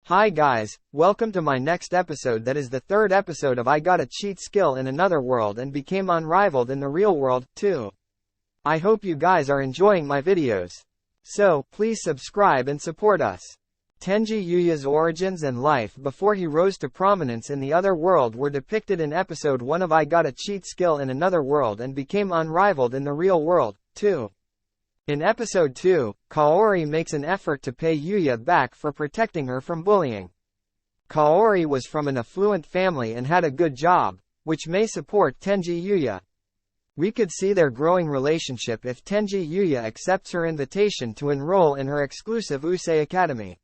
Hi guys, welcome to my next episode that is the third episode of I Got a Cheat Skill in Another World and Became Unrivaled in the Real World, too. I hope you guys are enjoying my videos. So, please subscribe and support us. Tenji Yuya's origins and life before he rose to prominence in the other world were depicted in episode 1 of I Got a Cheat Skill in Another World and Became Unrivaled in the Real World, too. In episode 2, Kaori makes an effort to pay Yuya back for protecting her from bullying. Kaori was from an affluent family and had a good job, which may support Tenji Yuya. We could see their growing relationship if Tenji Yuya accepts her invitation to enroll in her exclusive Usei Academy.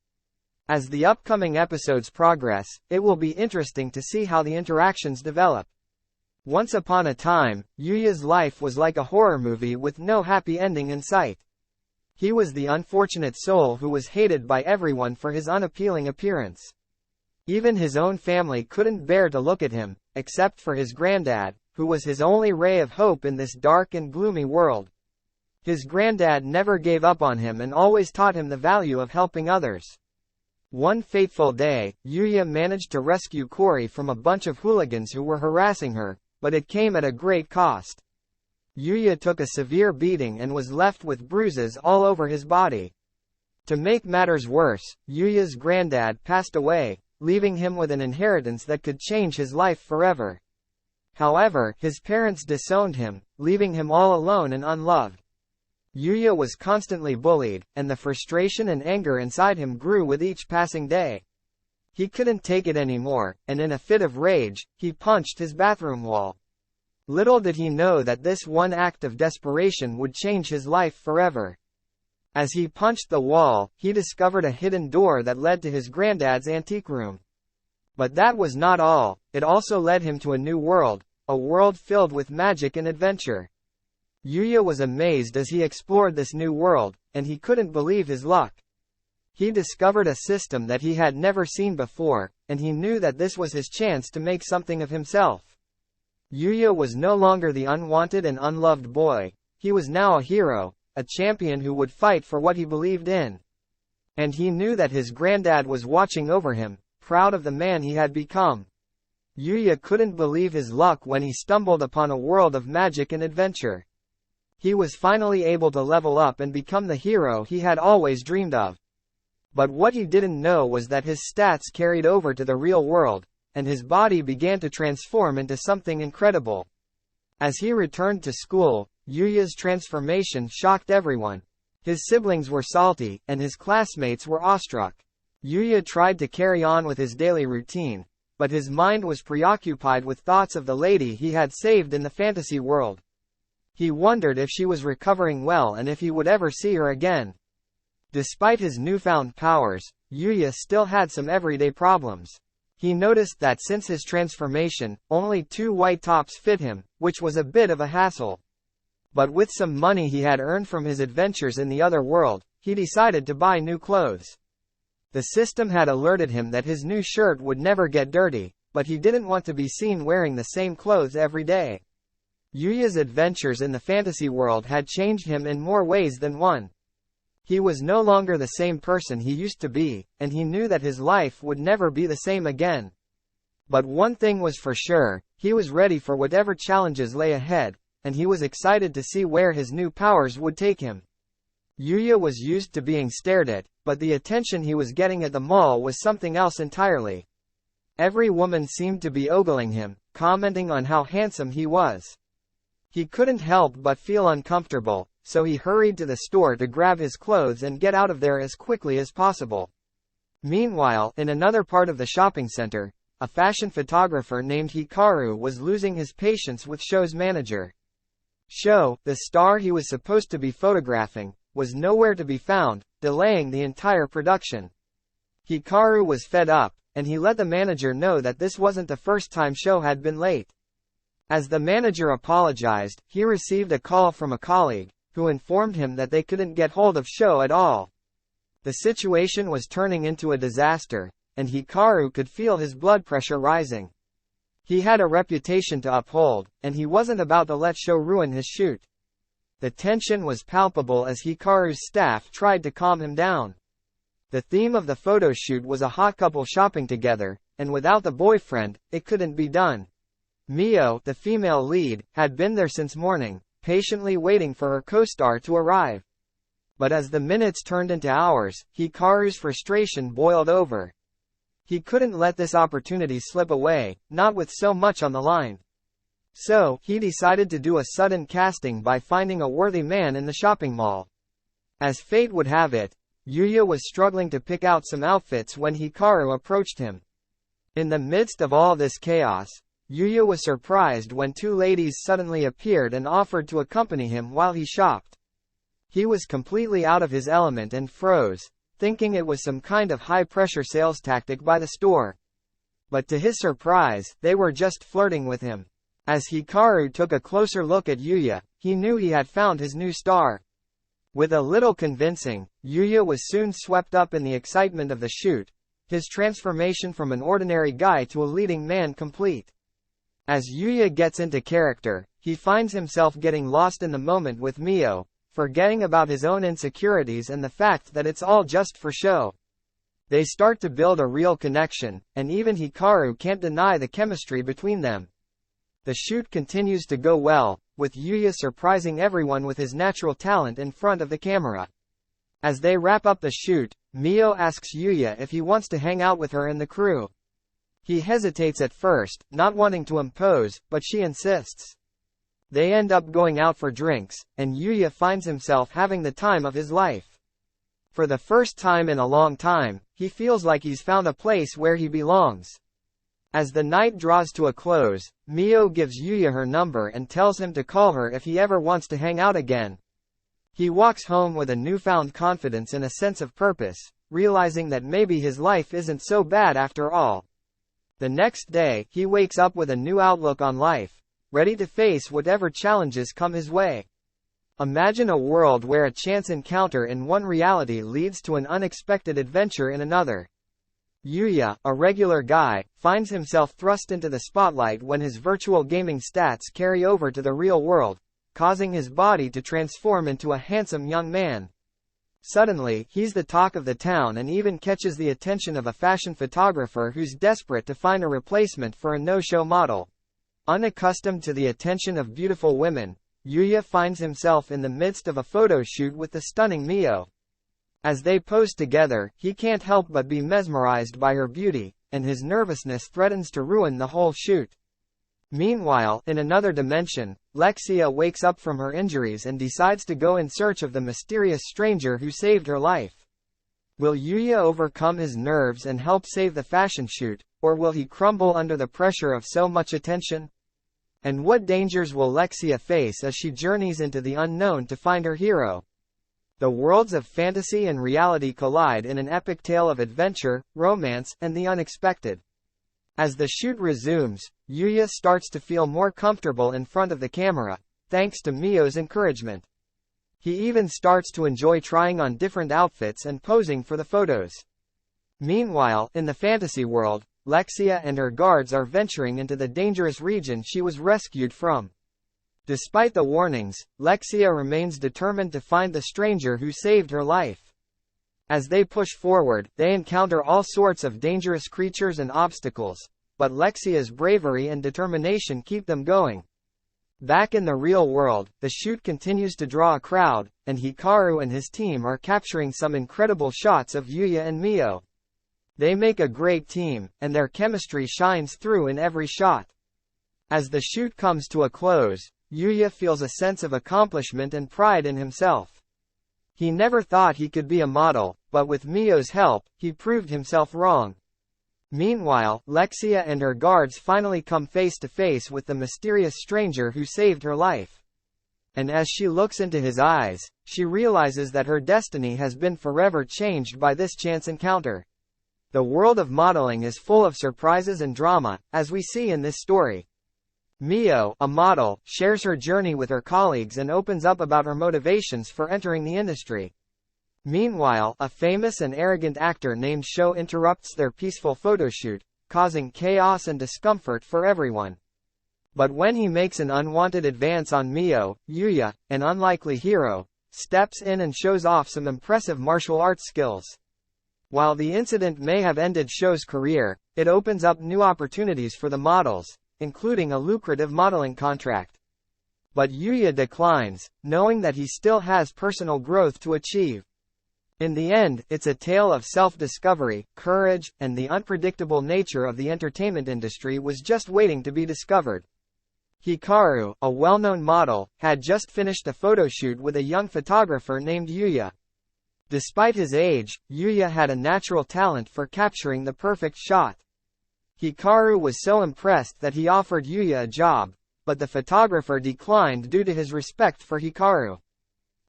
As the upcoming episodes progress, it will be interesting to see how the interactions develop. Once upon a time, Yuya's life was like a horror movie with no happy ending in sight. He was the unfortunate soul who was hated by everyone for his unappealing appearance. Even his own family couldn't bear to look at him, except for his granddad, who was his only ray of hope in this dark and gloomy world. His granddad never gave up on him and always taught him the value of helping others. One fateful day, Yuya managed to rescue Kori from a bunch of hooligans who were harassing her, but it came at a great cost. Yuya took a severe beating and was left with bruises all over his body. To make matters worse, Yuya's granddad passed away, leaving him with an inheritance that could change his life forever. However, his parents disowned him, leaving him all alone and unloved. Yuya was constantly bullied, and the frustration and anger inside him grew with each passing day. He couldn't take it anymore, and in a fit of rage, he punched his bathroom wall. Little did he know that this one act of desperation would change his life forever. As he punched the wall, he discovered a hidden door that led to his granddad's antique room. But that was not all, it also led him to a new world, a world filled with magic and adventure. Yuya was amazed as he explored this new world, and he couldn't believe his luck. He discovered a system that he had never seen before, and he knew that this was his chance to make something of himself. Yuya was no longer the unwanted and unloved boy, he was now a hero, a champion who would fight for what he believed in. And he knew that his granddad was watching over him, proud of the man he had become. Yuya couldn't believe his luck when he stumbled upon a world of magic and adventure. He was finally able to level up and become the hero he had always dreamed of. But what he didn't know was that his stats carried over to the real world, and his body began to transform into something incredible. As he returned to school, Yuya's transformation shocked everyone. His siblings were salty, and his classmates were awestruck. Yuya tried to carry on with his daily routine, but his mind was preoccupied with thoughts of the lady he had saved in the fantasy world. He wondered if she was recovering well and if he would ever see her again. Despite his newfound powers, Yuya still had some everyday problems. He noticed that since his transformation, only 2 white tops fit him, which was a bit of a hassle. But with some money he had earned from his adventures in the other world, he decided to buy new clothes. The system had alerted him that his new shirt would never get dirty, but he didn't want to be seen wearing the same clothes every day. Yuya's adventures in the fantasy world had changed him in more ways than one. He was no longer the same person he used to be, and he knew that his life would never be the same again. But one thing was for sure, he was ready for whatever challenges lay ahead, and he was excited to see where his new powers would take him. Yuya was used to being stared at, but the attention he was getting at the mall was something else entirely. Every woman seemed to be ogling him, commenting on how handsome he was. He couldn't help but feel uncomfortable, so he hurried to the store to grab his clothes and get out of there as quickly as possible. Meanwhile, in another part of the shopping center, a fashion photographer named Hikaru was losing his patience with Sho's manager. Sho, the star he was supposed to be photographing, was nowhere to be found, delaying the entire production. Hikaru was fed up, and he let the manager know that this wasn't the first time Sho had been late. As the manager apologized, he received a call from a colleague, who informed him that they couldn't get hold of Sho at all. The situation was turning into a disaster, and Hikaru could feel his blood pressure rising. He had a reputation to uphold, and he wasn't about to let Sho ruin his shoot. The tension was palpable as Hikaru's staff tried to calm him down. The theme of the photo shoot was a hot couple shopping together, and without the boyfriend, it couldn't be done. Mio, the female lead, had been there since morning, patiently waiting for her co-star to arrive. But as the minutes turned into hours, Hikaru's frustration boiled over. He couldn't let this opportunity slip away, not with so much on the line. So, he decided to do a sudden casting by finding a worthy man in the shopping mall. As fate would have it, Yuya was struggling to pick out some outfits when Hikaru approached him. In the midst of all this chaos, Yuya was surprised when two ladies suddenly appeared and offered to accompany him while he shopped. He was completely out of his element and froze, thinking it was some kind of high-pressure sales tactic by the store. But to his surprise, they were just flirting with him. As Hikaru took a closer look at Yuya, he knew he had found his new star. With a little convincing, Yuya was soon swept up in the excitement of the shoot, his transformation from an ordinary guy to a leading man complete. As Yuya gets into character, he finds himself getting lost in the moment with Mio, forgetting about his own insecurities and the fact that it's all just for show. They start to build a real connection, and even Hikaru can't deny the chemistry between them. The shoot continues to go well, with Yuya surprising everyone with his natural talent in front of the camera. As they wrap up the shoot, Mio asks Yuya if he wants to hang out with her and the crew. He hesitates at first, not wanting to impose, but she insists. They end up going out for drinks, and Yuya finds himself having the time of his life. For the first time in a long time, he feels like he's found a place where he belongs. As the night draws to a close, Mio gives Yuya her number and tells him to call her if he ever wants to hang out again. He walks home with a newfound confidence and a sense of purpose, realizing that maybe his life isn't so bad after all. The next day, he wakes up with a new outlook on life, ready to face whatever challenges come his way. Imagine a world where a chance encounter in one reality leads to an unexpected adventure in another. Yuya, a regular guy, finds himself thrust into the spotlight when his virtual gaming stats carry over to the real world, causing his body to transform into a handsome young man. Suddenly, he's the talk of the town and even catches the attention of a fashion photographer who's desperate to find a replacement for a no-show model. Unaccustomed to the attention of beautiful women, Yuya finds himself in the midst of a photo shoot with the stunning Mio. As they pose together, he can't help but be mesmerized by her beauty, and his nervousness threatens to ruin the whole shoot. Meanwhile, in another dimension, Lexia wakes up from her injuries and decides to go in search of the mysterious stranger who saved her life. Will Yuya overcome his nerves and help save the fashion shoot, or will he crumble under the pressure of so much attention? And what dangers will Lexia face as she journeys into the unknown to find her hero? The worlds of fantasy and reality collide in an epic tale of adventure, romance, and the unexpected. As the shoot resumes, Yuya starts to feel more comfortable in front of the camera, thanks to Mio's encouragement. He even starts to enjoy trying on different outfits and posing for the photos. Meanwhile, in the fantasy world, Lexia and her guards are venturing into the dangerous region she was rescued from. Despite the warnings, Lexia remains determined to find the stranger who saved her life. As they push forward, they encounter all sorts of dangerous creatures and obstacles, but Lexia's bravery and determination keep them going. Back in the real world, the shoot continues to draw a crowd, and Hikaru and his team are capturing some incredible shots of Yuya and Mio. They make a great team, and their chemistry shines through in every shot. As the shoot comes to a close, Yuya feels a sense of accomplishment and pride in himself. He never thought he could be a model, but with Mio's help, he proved himself wrong. Meanwhile, Lexia and her guards finally come face to face with the mysterious stranger who saved her life. And as she looks into his eyes, she realizes that her destiny has been forever changed by this chance encounter. The world of modeling is full of surprises and drama, as we see in this story. Mio, a model, shares her journey with her colleagues and opens up about her motivations for entering the industry. Meanwhile, a famous and arrogant actor named Sho interrupts their peaceful photoshoot, causing chaos and discomfort for everyone. But when he makes an unwanted advance on Mio, Yuya, an unlikely hero, steps in and shows off some impressive martial arts skills. While the incident may have ended Shou's career, it opens up new opportunities for the models, including a lucrative modeling contract. But Yuya declines, knowing that he still has personal growth to achieve. In the end, it's a tale of self-discovery, courage, and the unpredictable nature of the entertainment industry was just waiting to be discovered. Hikaru, a well-known model, had just finished a photo shoot with a young photographer named Yuya. Despite his age, Yuya had a natural talent for capturing the perfect shot. Hikaru was so impressed that he offered Yuya a job, but the photographer declined due to his respect for Hikaru.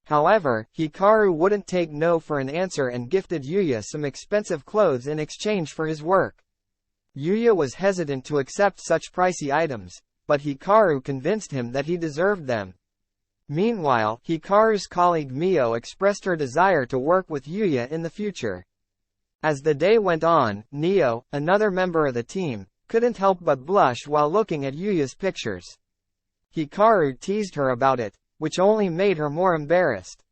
However, Hikaru wouldn't take no for an answer and gifted Yuya some expensive clothes in exchange for his work. Yuya was hesitant to accept such pricey items, but Hikaru convinced him that he deserved them. Meanwhile, Hikaru's colleague Mio expressed her desire to work with Yuya in the future. As the day went on, Neo, another member of the team, couldn't help but blush while looking at Yuya's pictures. Hikaru teased her about it, which only made her more embarrassed.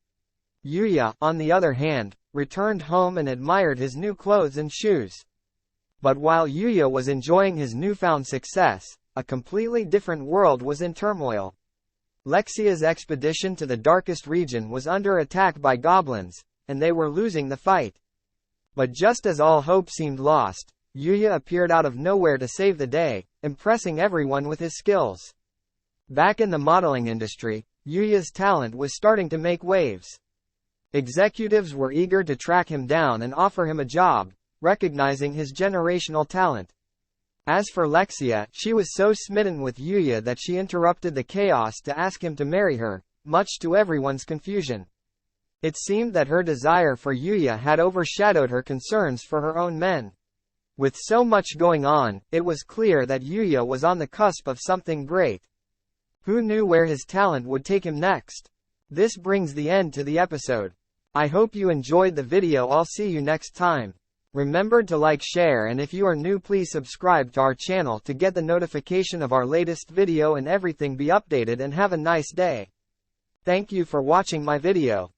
Yuya, on the other hand, returned home and admired his new clothes and shoes. But while Yuya was enjoying his newfound success, a completely different world was in turmoil. Lexia's expedition to the darkest region was under attack by goblins, and they were losing the fight. But just as all hope seemed lost, Yuya appeared out of nowhere to save the day, impressing everyone with his skills. Back in the modeling industry, Yuya's talent was starting to make waves. Executives were eager to track him down and offer him a job, recognizing his generational talent. As for Lexia, she was so smitten with Yuya that she interrupted the chaos to ask him to marry her, much to everyone's confusion. It seemed that her desire for Yuya had overshadowed her concerns for her own men. With so much going on, it was clear that Yuya was on the cusp of something great. Who knew where his talent would take him next? This brings the end to the episode. I hope you enjoyed the video. I'll see you next time. Remember to like, share, and if you are new, please subscribe to our channel to get the notification of our latest video and everything be updated, and have a nice day. Thank you for watching my video.